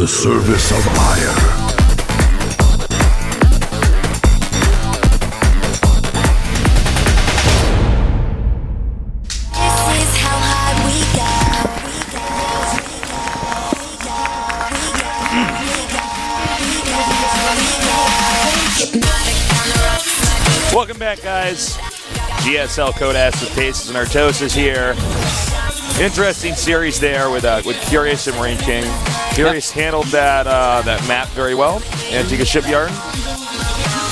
service of ire. Welcome back, guys. GSL Codas with Paces and Artosis here. Interesting series there with Curious and Marine King. Curious handled that map very well. Antigua Shipyard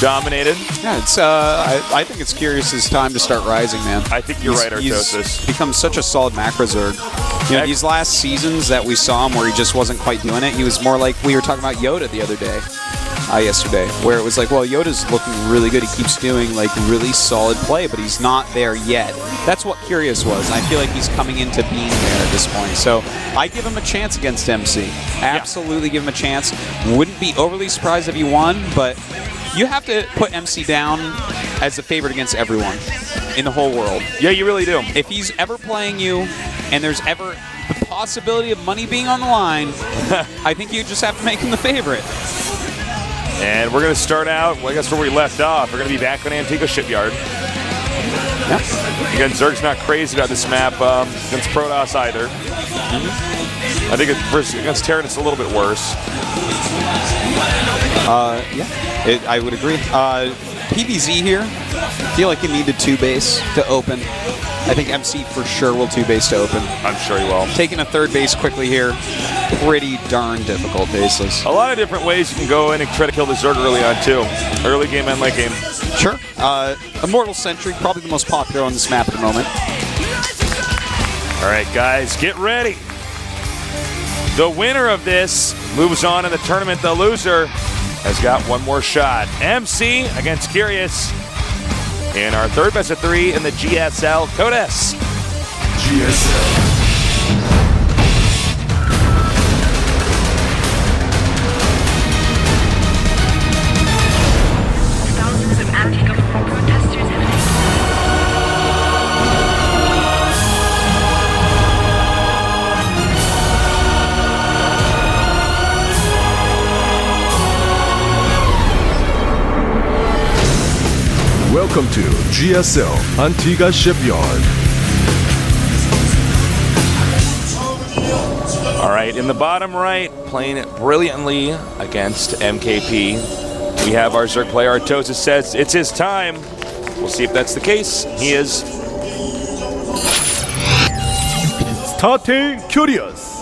dominated. Yeah, it's I think it's Curious's time to start rising, man. I think you're right, Artosis. He's become such a solid macro Zerg. You know, these last seasons that we saw him where he just wasn't quite doing it, he was more like we were talking about Yoda the other day. Yesterday, where it was like, well, Yoda's looking really good. He keeps doing like really solid play, but he's not there yet. That's what Curious was. I feel like he's coming into being there at this point. So I give him a chance against MC. Absolutely give him a chance. Wouldn't be overly surprised if he won, but you have to put MC down as a favorite against everyone in the whole world. Yeah, you really do. If he's ever playing you and there's ever the possibility of money being on the line, I think you just have to make him the favorite. And we're going to start out, well, I guess where we left off. We're going to be back on Antigua Shipyard. Yep. Again, Zerg's not crazy about this map against Protoss either. I think against Terran it's a little bit worse. Yeah, I would agree. PVZ here, I feel like you needed 2 base to open. I think MC for sure will 2 base to open. I'm sure he will. Taking a 3rd base quickly here, pretty darn difficult baseless. A lot of different ways you can go in and try to kill the Zerg early on too. Early game and late game. Sure. Immortal Sentry, probably the most popular on this map at the moment. All right, guys, get ready. The winner of this moves on in the tournament. The loser has got one more shot. MC against Curious in our 3rd best of 3 in the GSL Codas. GSL. Thousands of anti-government protesters have Welcome to GSL Antigua Shipyard. All right, in the bottom right, playing it brilliantly against MKP. We have our Zerg player, Artosis says it's his time. We'll see if that's the case. He is. Starting Curious.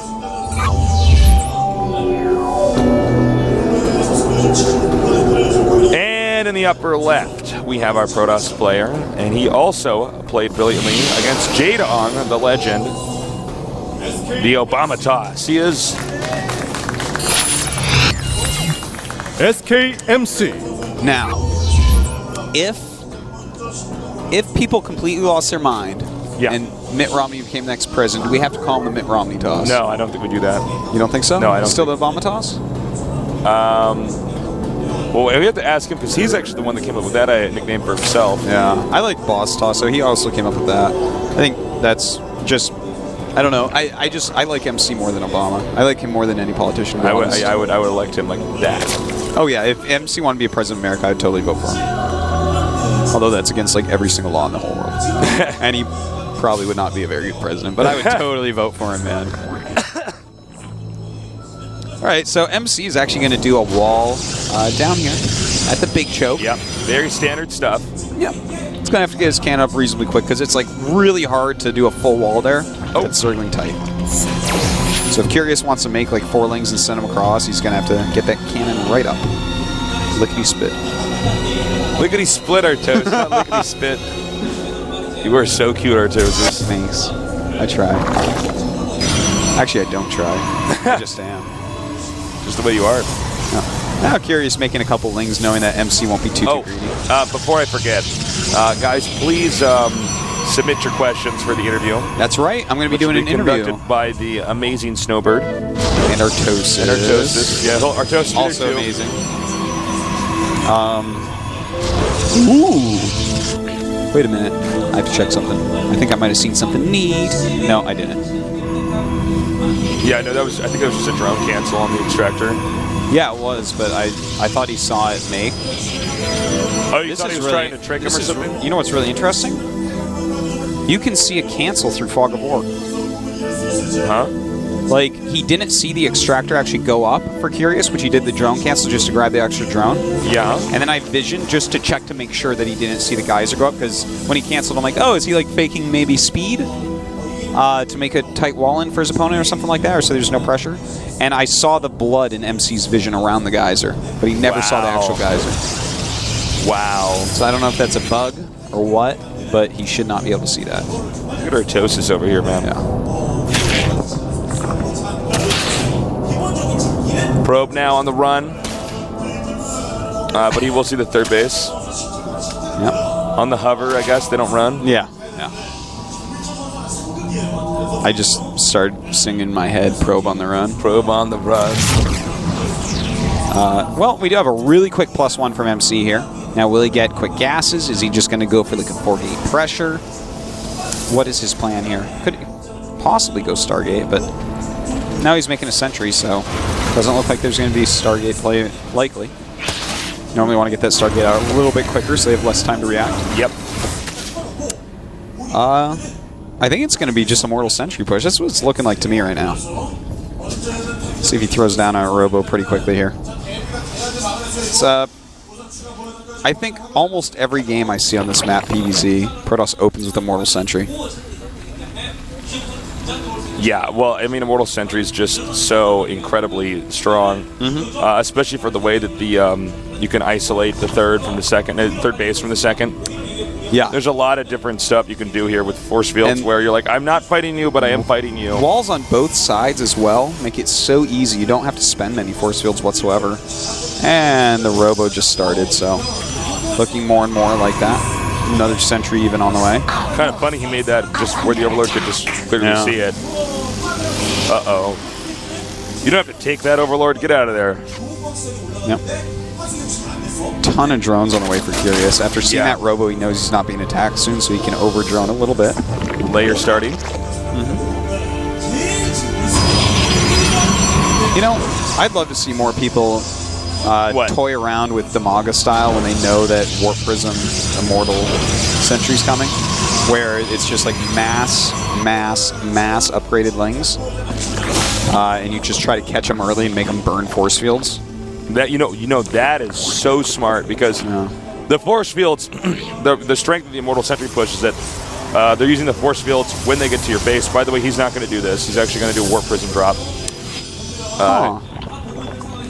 And in the upper left, we have our Protoss player, and he also played brilliantly against Jadeong, the legend, the Obama toss. He is SKMC. Now, if people completely lost their mind and Mitt Romney became the next president, do we have to call him the Mitt Romney toss? No, I don't think we do that. You don't think so? No, I don't. Still the Obama toss? Well, we have to ask him because he's actually the one that came up with that nickname for himself. Yeah, I like Boss Toss, so he also came up with that. I think that's just, I don't know. I like MC more than Obama. I like him more than any politician. I would have liked him like that. Oh yeah, if MC wanted to be a president of America, I'd totally vote for him. Although that's against like every single law in the whole world, and he probably would not be a very good president. But I would totally vote for him, man. All right, so MC is actually going to do a wall down here at the big choke. Yep, very standard stuff. Yep. It's going to have to get his can up reasonably quick because it's like really hard to do a full wall there. Oh, it's circling tight. So if Curious wants to make like 4 lings and send him across, he's going to have to get that cannon right up. Lickety spit. Lickety split, Artosis, not lickety spit. You are so cute, Artosis. Thanks. I try. Actually, I don't try. I just am. Just the way you are. Now Curious making a couple lings knowing that MC won't be too greedy. Before I forget, guys, please submit your questions for the interview. That's right. I'm going to be doing an interview. Conducted by the amazing Snowbird. And Artosis. And Artosis. Yeah, Artosis also too. amazing. Ooh. Wait a minute. I have to check something. I think I might have seen something neat. No, I didn't. Yeah, no, I think that was just a drone cancel on the extractor. Yeah, it was, but I thought he saw it make. Oh, you thought he was trying to trick him or something? You know what's really interesting? You can see a cancel through Fog of War. Huh? Like, he didn't see the extractor actually go up for Curious, which he did the drone cancel just to grab the extra drone. Yeah. And then I visioned just to check to make sure that he didn't see the geyser go up, because when he canceled, I'm like, oh, is he like faking maybe speed to make a tight wall in for his opponent or something like that, or so there's no pressure? And I saw the blood in MC's vision around the geyser, but he never saw the actual geyser. Wow. So I don't know if that's a bug or what, but he should not be able to see that. Look at Artosis over here, man. Yeah. Probe now on the run. But he will see the third base. Yep. On the hover, I guess. They don't run. Yeah. Yeah. I just started singing in my head, Probe on the run. Probe on the run. Well, we do have a really quick +1 from MC here. Now, will he get quick gases? Is he just going to go for the 4-gate pressure? What is his plan here? Could possibly go Stargate, but now he's making a sentry, so doesn't look like there's going to be Stargate play likely. Normally want to get that Stargate out a little bit quicker so they have less time to react. Yep. I think it's going to be just a Mortal Sentry push. That's what it's looking like to me right now. See if he throws down a Robo pretty quickly here. It's, I think almost every game I see on this map, PvZ, Protoss opens with a Mortal Sentry. Yeah, well, I mean, Immortal Sentry is just so incredibly strong, especially for the way that the you can isolate the third base from the second. Yeah. There's a lot of different stuff you can do here with force fields where you're like, I'm not fighting you, but I am fighting you. Walls on both sides as well make it so easy. You don't have to spend many force fields whatsoever. And the Robo just started, so looking more and more like that. Another sentry even on the way. Kind of funny he made that just where the Overlord could just clearly see it. Uh-oh. You don't have to take that, Overlord. Get out of there. Yep. Ton of drones on the way for Curious. After seeing that Robo, he knows he's not being attacked soon, so he can over-drone a little bit. Layer starting. You know, I'd love to see more people toy around with Demaga style when they know that Warp Prism Immortal Sentry's coming, where it's just like mass upgraded Lings, and you just try to catch them early and make them burn force fields. That you know that is so smart because the force fields, the strength of the Immortal Sentry push is that they're using the force fields when they get to your base. By the way, he's not going to do this. He's actually going to do a Warp Prism drop.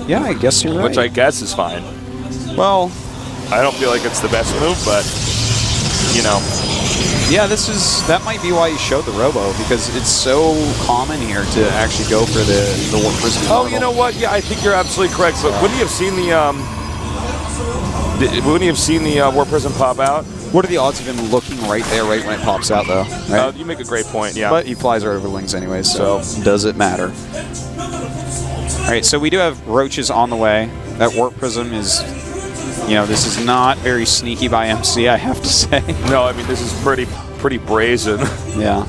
Yeah, I guess you're right. Which I guess is fine. Well, I don't feel like it's the best move, but you know. Yeah, that might be why you showed the Robo, because it's so common here to actually go for the Warp Prism. Oh, you know what? Yeah, I think you're absolutely correct. But wouldn't you have seen the Warp Prism pop out? What are the odds of him looking right there, right when it pops out, though? Right? You make a great point. Yeah, but he flies right over Lings anyways, so does it matter? All right, so we do have Roaches on the way. That Warp Prism is, this is not very sneaky by MC, I have to say. No, I mean, this is pretty brazen. Yeah.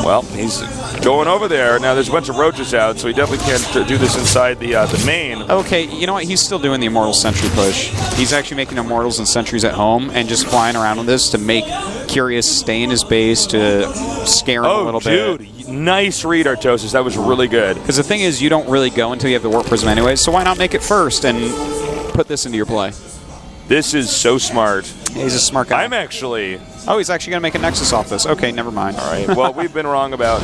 Well, he's going over there. Now, there's a bunch of Roaches out, so he definitely can't do this inside the main. Okay, you know what? He's still doing the Immortal Sentry push. He's actually making Immortals and Sentries at home and just flying around with this to make Curious stay in his base to scare him a little bit. Oh, dude. Nice read, Artosis. That was really good. Because the thing is, you don't really go until you have the Warp Prism anyways, so why not make it first and put this into your play? This is so smart. Yeah, he's a smart guy. I'm actually... Oh, he's actually going to make a Nexus off this. Okay, never mind. All right. Well, we've been wrong about...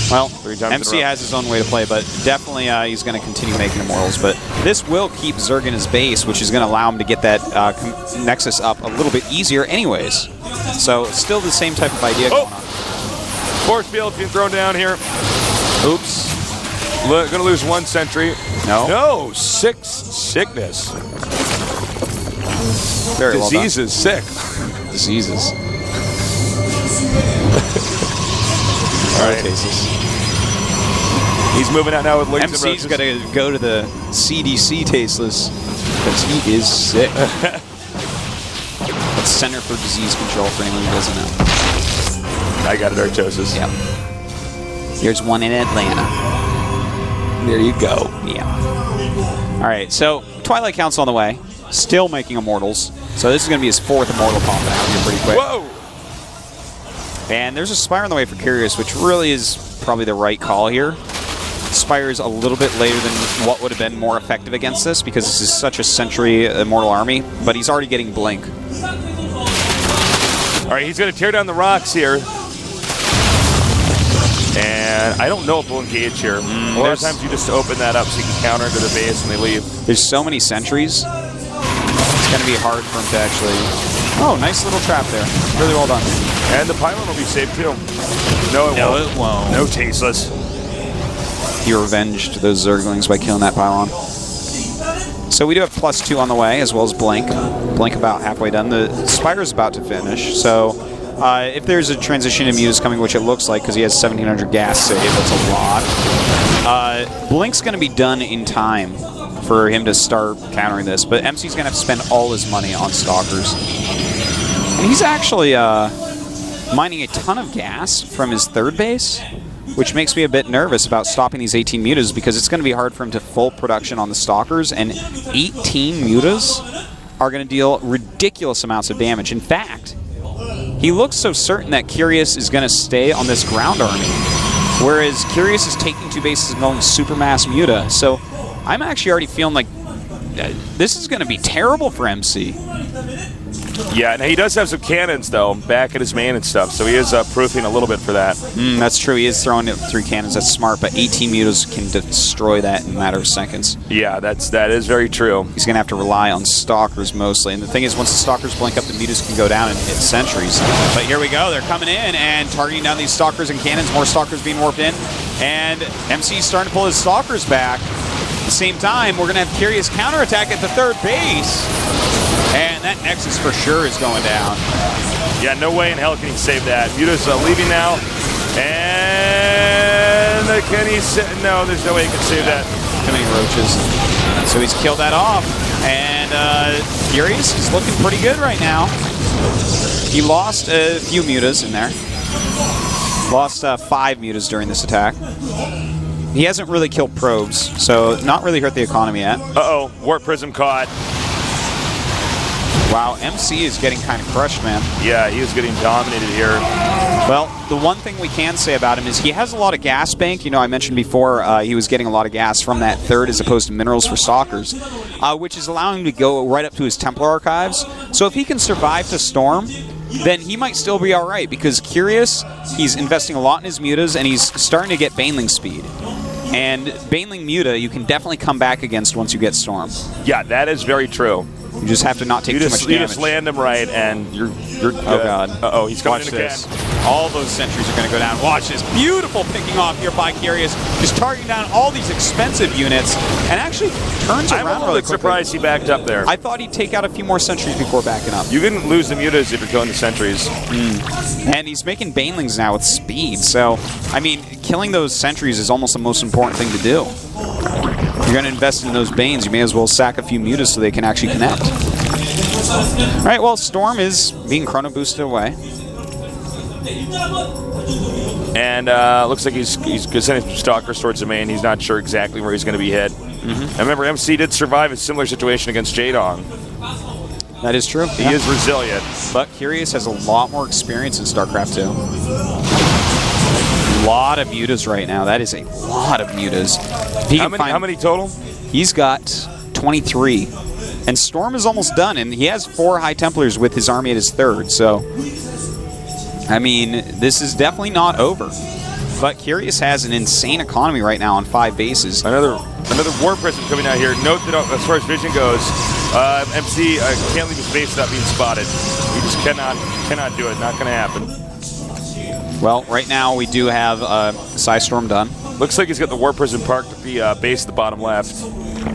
Well, MC has his own way to play, but definitely he's going to continue making Immortals. But this will keep Zerg in his base, which is going to allow him to get that Nexus up a little bit easier anyways. So, still the same type of idea going on. Force field being thrown down here. Oops. Gonna lose one sentry. No, sickness. Very Disease is sick. Diseases. All right. He's moving out now with Lings and MC's Roaches. got to go to the CDC tasteless because he is sick. That's Center for Disease Control for anyone who doesn't know. I got it, Artosis. Yep. Here's one in Atlanta. There you go. Yeah. All right, so Twilight Count's on the way. Still making Immortals. So this is going to be his 4th Immortal popping out here pretty quick. Whoa! And there's a Spire on the way for Curious, which really is probably the right call here. Spire is a little bit later than what would have been more effective against this because this is such a Sentry Immortal army, but he's already getting Blink. All right, he's going to tear down the rocks here. And I don't know if we'll engage here. A lot of times you just open that up so you can counter into the base and they leave. There's so many sentries. It's going to be hard for him to actually... Oh, nice little trap there. Really well done. And the pylon will be safe too. No, it won't. No, tasteless. He revenged those Zerglings by killing that pylon. So we do have +2 on the way, as well as Blink. Blink about halfway done. The Spire's about to finish, so... if there's a transition to Mutas coming, which it looks like, because he has 1,700 gas save, that's a lot. Blink's going to be done in time for him to start countering this, but MC's going to have to spend all his money on Stalkers. And he's actually mining a ton of gas from his 3rd base, which makes me a bit nervous about stopping these 18 Mutas, because it's going to be hard for him to full production on the Stalkers, and 18 Mutas are going to deal ridiculous amounts of damage. In fact... he looks so certain that Curious is going to stay on this ground army, whereas Curious is taking 2 bases and going Supermass Muta. So I'm actually already feeling like this is going to be terrible for MC. Yeah, now he does have some cannons, though, back at his main and stuff, so he is proofing a little bit for that. That's true. He is throwing it 3 cannons. That's smart, but 18 Mutas can destroy that in a matter of seconds. Yeah, that is very true. He's going to have to rely on Stalkers mostly. And the thing is, once the Stalkers blink up, the Mutas can go down and hit sentries. But here we go. They're coming in and targeting down these Stalkers and cannons. More Stalkers being warped in. And MC's starting to pull his Stalkers back. At the same time, we're going to have Curious counterattack at the 3rd base. And that Nexus for sure is going down. Yeah, no way in hell can he save that. Muta's leaving now. And can he no, there's no way he can save that. Too many roaches. So he's killed that off. And Curious is looking pretty good right now. He lost a few Mutas in there. Lost 5 Mutas during this attack. He hasn't really killed probes, so not really hurt the economy yet. Uh-oh, Warp Prism caught. Wow, MC is getting kind of crushed, man. Yeah, he is getting dominated here. Well, the one thing we can say about him is he has a lot of gas bank. You know, I mentioned before he was getting a lot of gas from that 3rd as opposed to minerals for Stalkers, which is allowing him to go right up to his Templar Archives. So if he can survive the Storm, then he might still be all right, because Curious, he's investing a lot in his Mutas, and he's starting to get Baneling speed. And Baneling Muta, you can definitely come back against once you get Storm. Yeah, that is very true. You just have to not take too much damage. You just land him right, and you're good. Oh, God. Uh-oh, he's coming Watch in again. this. All those sentries are going to go down. Watch this. Beautiful picking off here by Curious. Just targeting down all these expensive units, and actually turns around really quickly. I'm a little bit surprised he backed up there. I thought he'd take out a few more sentries before backing up. You can lose the Mutas if you're killing the sentries. And he's making Banelings now with speed, so, I mean, killing those sentries is almost the most important thing to do. If you're going to invest in those Banes, you may as well sack a few Mutas so they can actually connect. All right, well, Storm is being chrono boosted away. And looks like he's sending Stalkers towards the main. He's not sure exactly where he's going to be hit. And remember, MC did survive a similar situation against Jadong. That is true. He is resilient. But Curious has a lot more experience in StarCraft 2. A lot of Mutas right now. That is a lot of Mutas. How many total? He's got 23. And Storm is almost done, and he has 4 High Templars with his army at his 3rd, so... I mean, this is definitely not over. But Curious has an insane economy right now on 5 bases. Another War Prism coming out here. Note that as far as vision goes, MC can't leave his base without being spotted. He just cannot do it. Not going to happen. Well, right now we do have Psystorm done. Looks like he's got the War Prism parked at the base at the bottom left.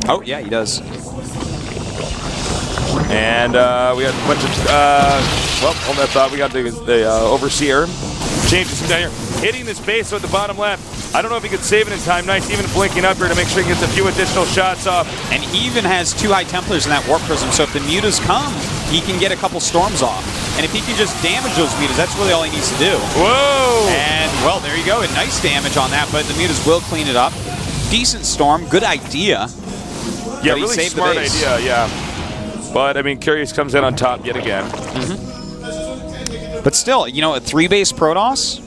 Oh, yeah, he does. And we got a bunch of, well, hold that thought. We got the Overseer. Changes him down here. Hitting this base at the bottom left. I don't know if he could save it in time. Nice even blinking up here to make sure he gets a few additional shots off. And he even has 2 High Templars in that Warp Prism, so if the mutas come, he can get a couple storms off. And if he can just damage those mutas, that's really all he needs to do. Whoa! And, well, there you go. A nice damage on that, but the mutas will clean it up. Decent storm. Good idea. Yeah, really smart idea, yeah. But, I mean, Curious comes in on top yet again. But still, you know, a 3-base Protoss,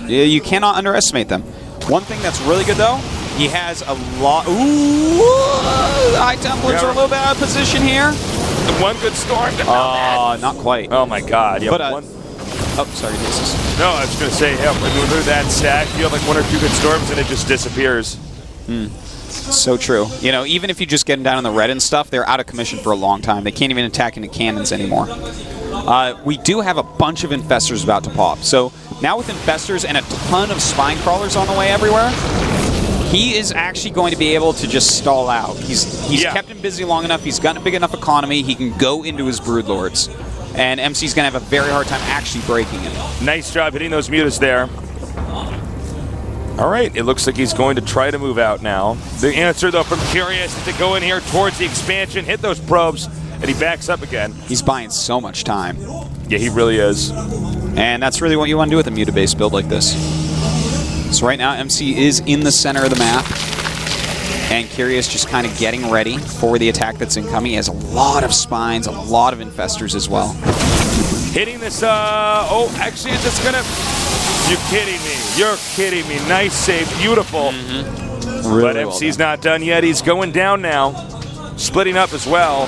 you cannot underestimate them. One thing that's really good, though, he has a lot... Ooh! High Templars are a little bit out of position here. One good storm. Not quite. Oh, my God. Yeah, but, oh, sorry, Jesus. No, I was going to say, yeah, when you're that stack, you have like 1 or 2 good storms and it just disappears. So true. You know, even if you just get them down in the red and stuff, they're out of commission for a long time. They can't even attack into cannons anymore. We do have a bunch of Infestors about to pop. So now with Infestors and a ton of Spine Crawlers on the way everywhere, he is actually going to be able to just stall out. He's kept him busy long enough. He's gotten a big enough economy. He can go into his Broodlords. And MC's going to have a very hard time actually breaking him. Nice job hitting those mutas there. All right, it looks like he's going to try to move out now. The answer, though, from Curious is to go in here towards the expansion, hit those probes, and he backs up again. He's buying so much time. Yeah, he really is. And that's really what you want to do with a muta-based build like this. So right now, MC is in the center of the map. And Curious just kind of getting ready for the attack that's incoming. He has a lot of spines, a lot of Infestors as well. Hitting this, oh, actually, is this going to... You're kidding me. You're kidding me. Nice save. Beautiful. Really but MC's not done yet. He's going down now. Splitting up as well.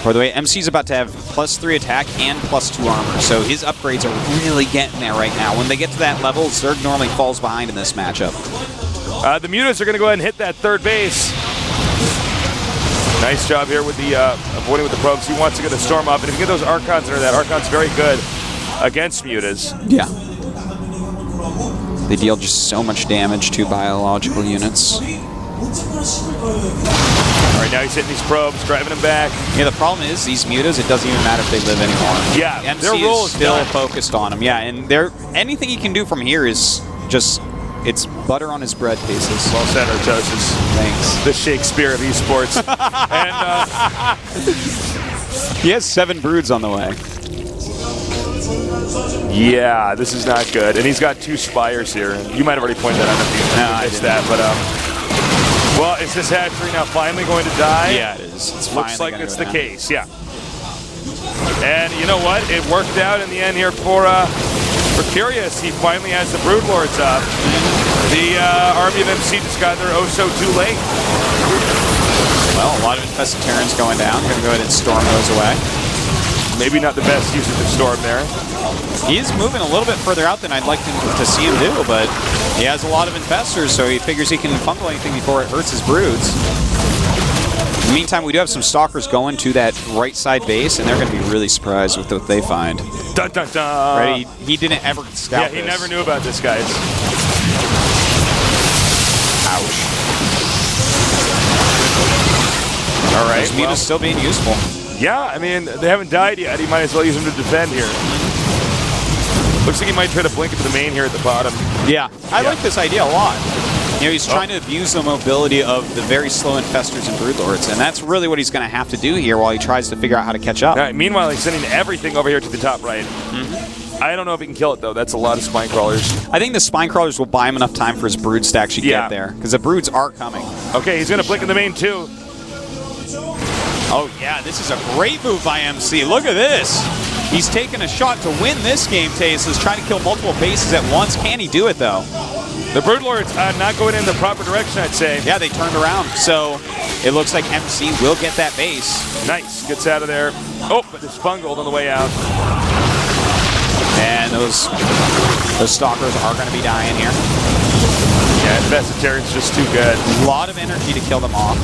By the way, MC's about to have +3 attack and +2 armor. So his upgrades are really getting there right now. When they get to that level, Zerg normally falls behind in this matchup. The mutas are going to go ahead and hit that 3rd base. Nice job here with the avoiding with the probes. He wants to get a storm up. And if you get those Archons under that, Archon's very good against mutas. Yeah. They deal just so much damage to biological units. All right, now he's hitting these probes, driving them back. Yeah, the problem is these mutas, it doesn't even matter if they live anymore. Yeah, MC their role is still done. focused on them. Yeah, and anything he can do from here is just, it's butter on his bread, Paces. Well said, Artosis. Thanks. The Shakespeare of esports. And he has 7 broods on the way. Yeah, this is not good. And he's got 2 Spires here. You might have already pointed that out if you missed that. But, well, is this hatchery now finally going to die? Yeah, it is. It's looks like it's the case, yeah. And you know what? It worked out in the end here for Curious. He finally has the Broodlords up. The army of MC just got there oh so too late. Well, a lot of Infested Terrans going down. Going to go ahead and storm those away. Maybe not the best use of the storm there. He is moving a little bit further out than I'd like to see him do, but he has a lot of Infestors, so he figures he can fungal anything before it hurts his broods. In the meantime, we do have some Stalkers going to that right side base, and they're going to be really surprised with what they find. Dun, dun, dun. Right? He didn't ever scout Yeah, he never knew about this, guys. Ouch. All right. His muta's still being useful. Yeah, I mean, they haven't died yet. He might as well use them to defend here. Looks like he might try to blink into the main here at the bottom. Yeah, I like this idea a lot. You know, he's trying to abuse the mobility of the very slow Infestors and Broodlords, and that's really what he's going to have to do here while he tries to figure out how to catch up. Meanwhile, he's sending everything over here to the top right. I don't know if he can kill it, though. That's a lot of Spine Crawlers. I think the Spine Crawlers will buy him enough time for his Broods to actually get there, because the Broods are coming. Okay, he's going to blink in the main, too. Oh, yeah, this is a great move by MC. Look at this. He's taking a shot to win this game, Tace. He's trying to kill multiple bases at once. Can he do it, though? The Broodlords not going in the proper direction, I'd say. Yeah, they turned around. So it looks like MC will get that base. Nice. Gets out of there. Oh, but it's bungled on the way out. And those Stalkers are going to be dying here. Yeah, Infested Terran's just too good. A lot of energy to kill them off.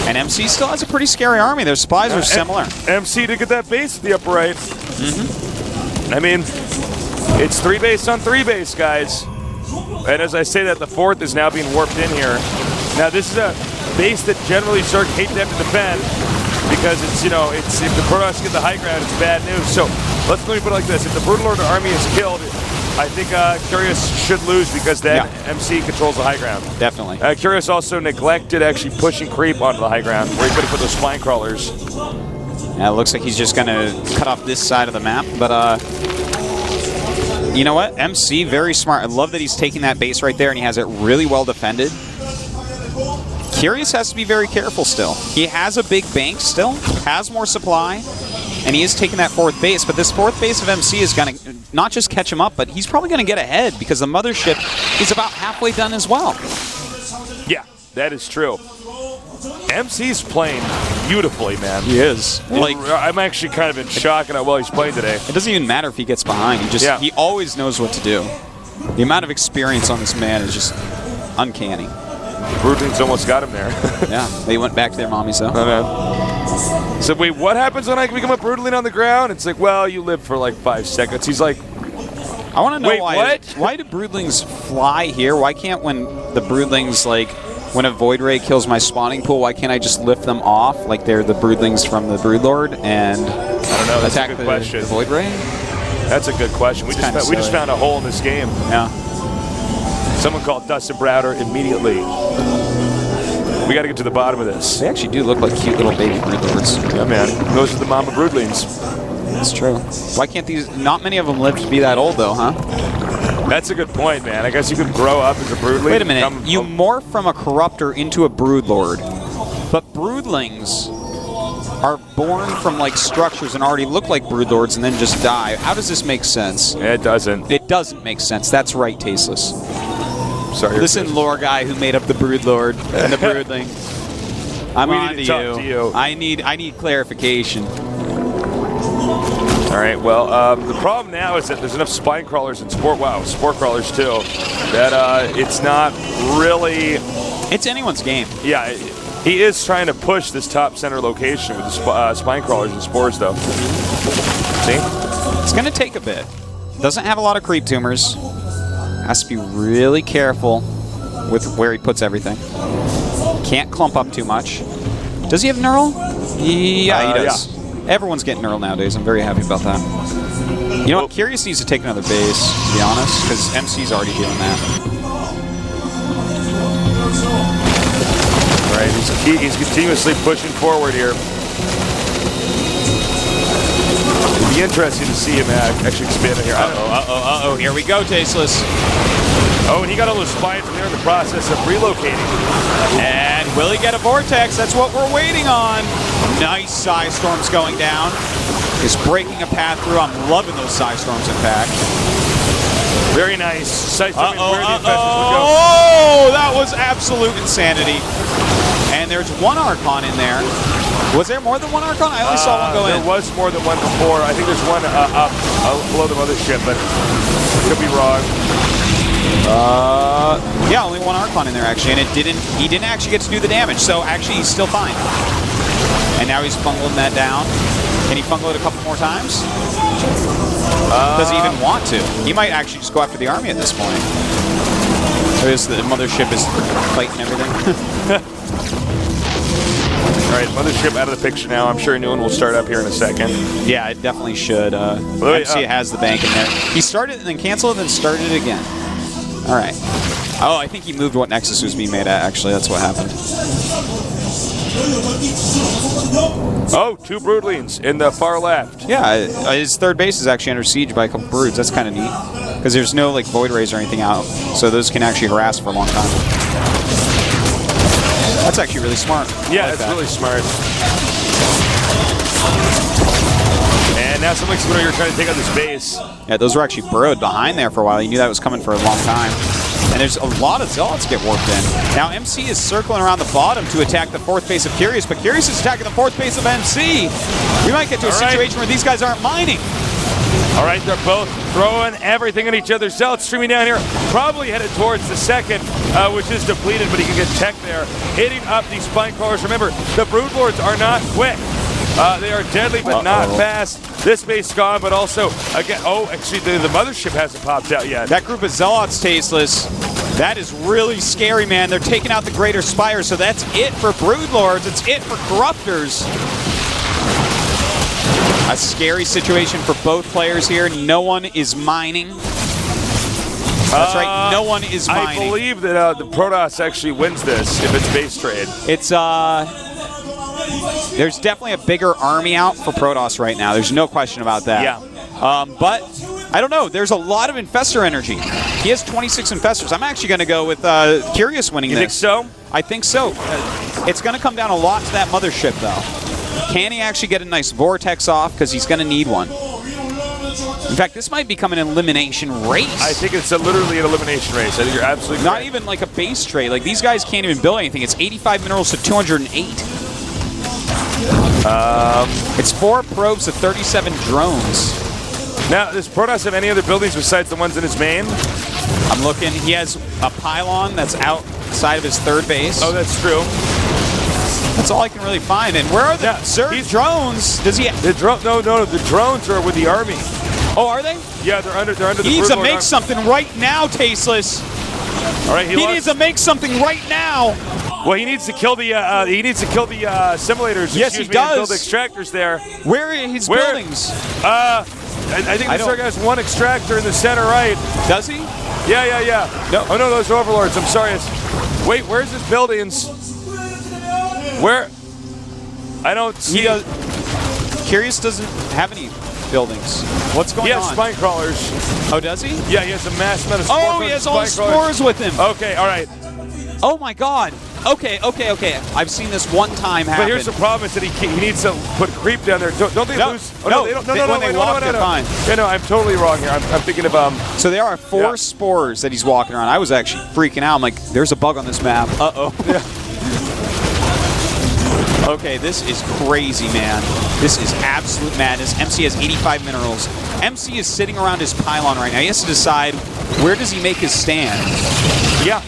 And MC still has a pretty scary army. Their spies are similar. MC to get that base at the upper right. I mean, it's 3 base on 3 base, guys. And as I say that, the 4th is now being warped in here. Now, this is a base that generally Zerg hate to have to defend because it's, you know, if the Protoss get the high ground, it's bad news. So let me put it like this. If the Broodlord army is killed, I think Curious should lose because then MC controls the high ground. Definitely. Curious also neglected actually pushing creep onto the high ground where he could have put those spine crawlers. Yeah, it looks like he's just going to cut off this side of the map, but you know what? MC, very smart. I love that he's taking that base right there and he has it really well defended. Curious has to be very careful still. He has a big bank still, has more supply, and he is taking that fourth base, but this fourth base of MC is going to not just catch him up, but he's probably going to get ahead because the mothership is about halfway done as well. Yeah, that is true. MC's playing beautifully, man. He is. Like, I'm actually kind of in shock at how well he's playing today. It doesn't even matter if he gets behind. He always knows what to do. The amount of experience on this man is just uncanny. Broodling's almost got him there. Yeah, they went back to their mommies though. So wait, what happens when I become a Broodling on the ground? It's like, well, you live for like 5 seconds. He's like, I want to know wait, what? Why do Broodlings fly here? Why can't when the Broodlings, like, when a Void Ray kills my spawning pool, why can't I just lift them off like they're the Broodlings from the Broodlord and I don't know, that's attack a good question. The Void Ray? That's a good question. We just found a hole in this game. Yeah. Someone called Dustin Browder immediately. We got to get to the bottom of this. They actually do look like cute little baby Broodlords. Yeah, man. Those are the mama Broodlings. That's true. Why can't these... Not many of them live to be that old, though, huh? That's a good point, man. I guess you could grow up as a Broodling. Wait a minute. You morph from a Corruptor into a Broodlord, but Broodlings are born from, like, structures and already look like Broodlords and then just die. How does this make sense? It doesn't. It doesn't make sense. That's right, Tasteless. Sorry. Listen, lore guy who made up the Broodlord and the Broodling. I'm We on need to to talk to you. I need clarification. All right, well, the problem now is that there's enough spine crawlers and spore crawlers too, that it's not really... It's anyone's game. Yeah, he is trying to push this top center location with the spine crawlers and spores, though. See? It's going to take a bit. Doesn't have a lot of creep tumors. Has to be really careful with where he puts everything. Can't clump up too much. Does he have Neural? Yeah, he does. Yeah. Everyone's getting Neural nowadays. I'm very happy about that. You know what? Curious needs to take another base, to be honest, because MC's already doing that. All right, he's continuously pushing forward here. It'd be interesting to see him actually expand here. Uh-oh. Here we go, Tasteless. Oh, and he got all those spines there in the process of relocating. And will he get a Vortex? That's what we're waiting on. Nice Psy Storms going down. He's breaking a path through. I'm loving those Psy Storms, in fact. Very nice. Psy Storm is where the infestors would go. Oh, that was absolute insanity. And there's one Archon in there. Was there more than one Archon? I only saw one go in. There was more than one before. I think there's one up below the mothership, but could be wrong. Yeah, only one Archon in there actually, and he didn't actually get to do the damage, so actually he's still fine. And now he's bungling that down. Can he bungle it a couple more times? Does he even want to? He might actually just go after the army at this point. The mothership is fighting everything. All right, mothership out of the picture now. I'm sure a new one will start up here in a second. Yeah, it definitely should. MC has the bank in there. He started and then canceled and then started it again. All right. Oh, I think he moved what Nexus was being made at, actually. That's what happened. Oh, 2 Broodlings in the far left. Yeah, his third base is actually under siege by a couple Broods. That's kind of neat. Because there's no like Void Rays or anything out. So those can actually harass for a long time. That's actually really smart. Yeah, that's really smart. And now something like you're trying to take out this base. Yeah, those were actually burrowed behind there for a while. You knew that was coming for a long time. And there's a lot of Zealots get warped in. Now MC is circling around the bottom to attack the fourth base of Curious, but Curious is attacking the fourth base of MC. We might get to a situation where these guys aren't mining. All right, they're both throwing everything at each other. Zealots streaming down here, probably headed towards the second, which is depleted, but he can get tech there. Hitting up these spine crawlers. Remember, the Broodlords are not quick. They are deadly, but not fast. This base gone, but also, again, actually, the mothership hasn't popped out yet. That group of Zealots, Tasteless, that is really scary, man. They're taking out the Greater Spire, so that's it for Broodlords. It's it for Corruptors. A scary situation for both players here. No one is mining. That's right. No one is mining. I believe that the Protoss actually wins this if it's base trade. It's there's definitely a bigger army out for Protoss right now. There's no question about that. Yeah. But I don't know. There's a lot of infestor energy. He has 26 infestors. I'm actually going to go with Curious winning You this. think so? I think so. It's going to come down a lot to that mothership, though. Can he actually get a nice vortex off? Because he's going to need one. In fact, this might become an elimination race. I think it's literally an elimination race. I think you're absolutely Not correct. even like a base trade. Like, these guys can't even build anything. It's 85 minerals to 208. It's 4 probes to 37 drones. Now, does Protoss have any other buildings besides the ones in his main? I'm looking. He has a pylon that's outside of his third base. Oh, that's true. That's all I can really find. And where are the Zerg drones? Does he? The drones are with the army. Oh, are they? Yeah, they're under the. He needs to Broodlord make army. something right now, Tasteless. All right, He needs to make something right now. Well, he needs to kill the simulators. Yes, he and does. build extractors there. Where are his buildings? I think the Zerg has one extractor in the center right. Does he? Yeah. No. Oh no, those are overlords. I'm sorry. Wait, where's his buildings? Where? I don't see. He does. Curious doesn't have any buildings. What's going on? He has spine crawlers. Oh, does he? Yeah, he has a mass amount of spore Oh, he has all the spores with him. Okay, all right. Oh my God. Okay. I've seen this one time happen. But here's the problem: is that he needs to put creep down there. Don't they lose? Oh, no, they don't. when they walk, they're fine. Yeah, no, I'm totally wrong here. I'm thinking of So there are 4 spores that he's walking around. I was actually freaking out. I'm like, there's a bug on this map. Uh-oh. Yeah. Okay, this is crazy, man. This is absolute madness. MC has 85 minerals. MC is sitting around his pylon right now. He has to decide, where does he make his stand? Yeah.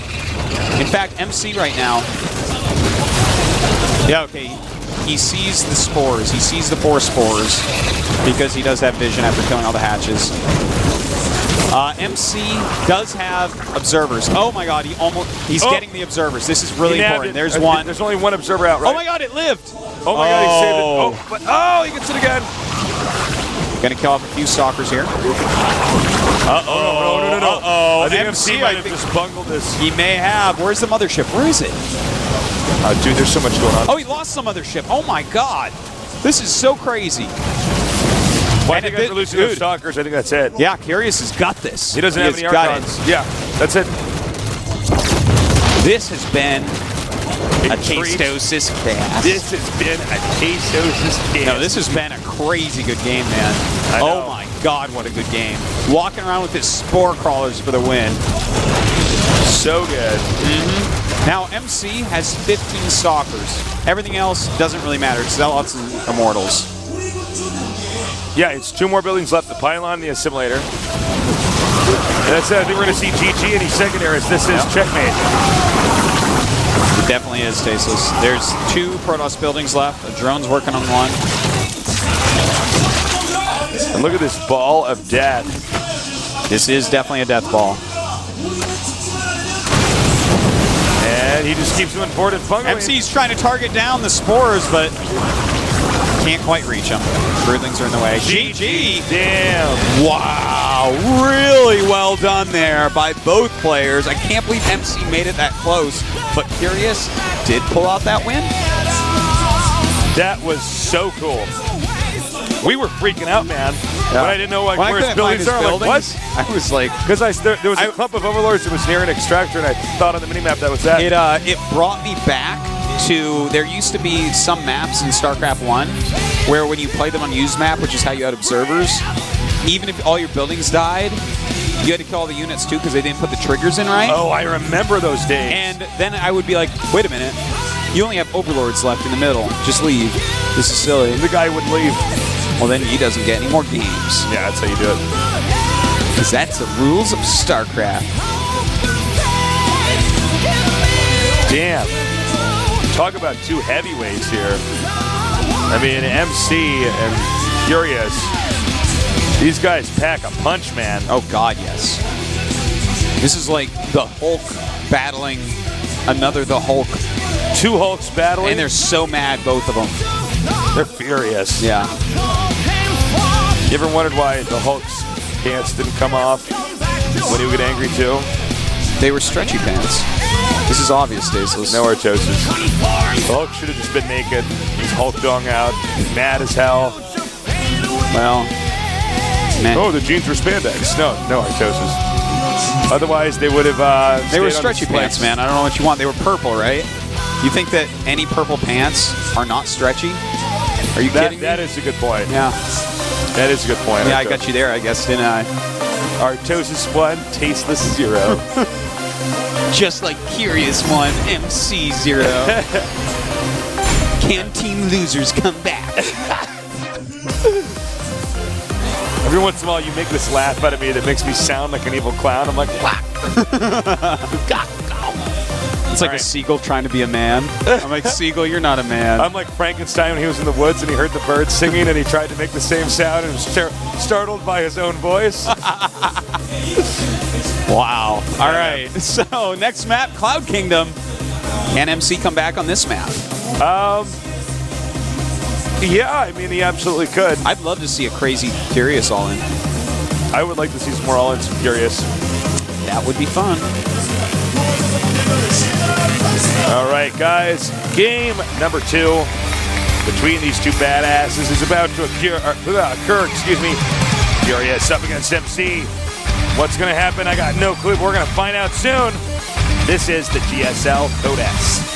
In fact, MC right now... Yeah, okay. He sees the spores. He sees the 4 spores because he does have vision after killing all the hatches. MC does have observers. Oh my God, he's getting the observers. This is really important. There's one. There's only one observer out, right? Oh my God, it lived. Oh my God, he saved it. He gets it again. Gonna kill off a few stalkers here. No. I think MC might have just bungled this. He may have. Where's the mothership? Where is it? Dude, there's so much going on. Oh, he lost the mothership. Oh my God. This is so crazy. Well, I think after losing those stalkers, I think that's it. Yeah, Curious has got this. He doesn't have any Archons. Yeah, that's it. This has been a Tastosis cast. This has been a Tastosis cast. No, this has been a crazy good game, man. Oh my God, what a good game. Walking around with his spore crawlers for the win. So good. Now, MC has 15 stalkers. Everything else doesn't really matter. It's Zealots and Immortals. Yeah, it's 2 more buildings left, the pylon and the assimilator. And that's it. I think we're going to see GG and he's secondary. This is checkmate. It definitely is, Tasteless. There's 2 Protoss buildings left. A drone's working on one. And look at this ball of death. This is definitely a death ball. And he just keeps moving forward and bungling. MC's trying to target down the spores, but can't quite reach them. Broodlings are in the way. GG! Damn. Wow, really well done there by both players. I can't believe MC made it that close, but Curious did pull out that win. That was so cool. We were freaking out, man. Yeah. When I didn't know where his buildings are. Like, what? I was like... Because there was a clump of overlords that was near an extractor, and I thought on the minimap that was that. It brought me back to... There used to be some maps in StarCraft 1 where when you played them on use map, which is how you had observers, even if all your buildings died, you had to kill all the units too because they didn't put the triggers in right. Oh, I remember those days. And then I would be like, wait a minute. You only have overlords left in the middle. Just leave. This is silly. The guy would leave. Well, then he doesn't get any more games. Yeah, that's how you do it. Because that's the rules of StarCraft. Damn. Talk about 2 heavyweights here. I mean, MC and Curious. These guys pack a punch, man. Oh, God, yes. This is like the Hulk battling another the Hulk. 2 Hulks battling. And they're so mad, both of them. They're furious. Yeah. You ever wondered why the Hulk's pants didn't come off? When he would get angry too. They were stretchy pants. This is obvious, Staceless. No Artosis. Hulk should have just been naked. He's Hulk dong out. Mad as hell. Well, man. Oh, the jeans were spandex. No Artosis. Otherwise, they would have. They were stretchy pants, man. I don't know what you want. They were purple, right? You think that any purple pants are not stretchy? Are you kidding me? That is a good point. Yeah. That is a good point. Yeah, I got you there, I guess, didn't I? Artosis 1, tasteless 0. Just like Curious 1, MC 0. Can Team Losers come back? Every once in a while, you make this laugh out of me that makes me sound like an evil clown. I'm like, whack. It's like a seagull trying to be a man. I'm like, Seagull, you're not a man. I'm like Frankenstein when he was in the woods and he heard the birds singing and he tried to make the same sound and was startled by his own voice. Wow. All right. So, next map, Cloud Kingdom. Can MC come back on this map? Yeah, I mean, he absolutely could. I'd love to see a crazy Curious all-in. I would like to see some more all-ins from Curious. That would be fun. All right, guys. Game number 2 between these two badasses is about to occur. Curious up against MC. What's going to happen? I got no clue. We're going to find out soon. This is the GSL Code S.